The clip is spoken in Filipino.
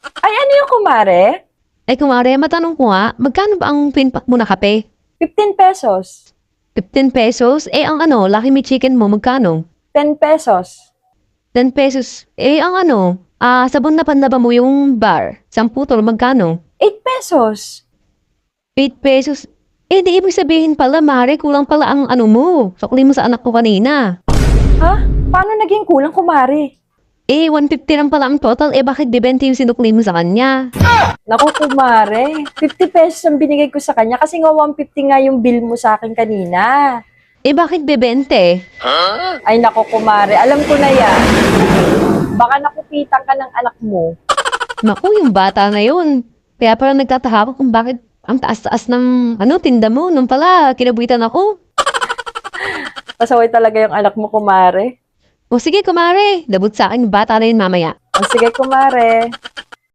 Ay, ano yung kumare? Ay, kumare, matanong ko nga, magkano ba ang pinpak mo na kape? 15 pesos. 15 pesos? Eh, ang Lucky Me Chicken mo, magkano? 10 pesos. 10 pesos. Eh, ang sabon na panlaba mo yung bar. 10 magkano? 8 pesos. 8 pesos. Eh, di ibig sabihin pala, Mare, kulang pala ang mo. Sukli mo sa anak ko kanina. Ha? Paano naging kulang, kumare? Eh, 150 lang pala ang total. Eh, bakit 20 yung sinukli mo sa kanya? Naku, kumare. 50 pesos ang binigay ko sa kanya kasi nga 150 nga yung bill mo sa akin kanina. Eh, bakit 20? Ay, naku, kumare. Alam ko na yan. Baka nakupitan ka ng anak mo. Naku, yung bata na yun. Kaya parang nagtataka ako kung bakit ang taas-taas ng tinda mo. Nung pala, kinabuhitan ako. Pasaway talaga yung anak mo, kumare. O sige, kumare. Dabot sa akin yung bata na yun mamaya. O sige, kumare.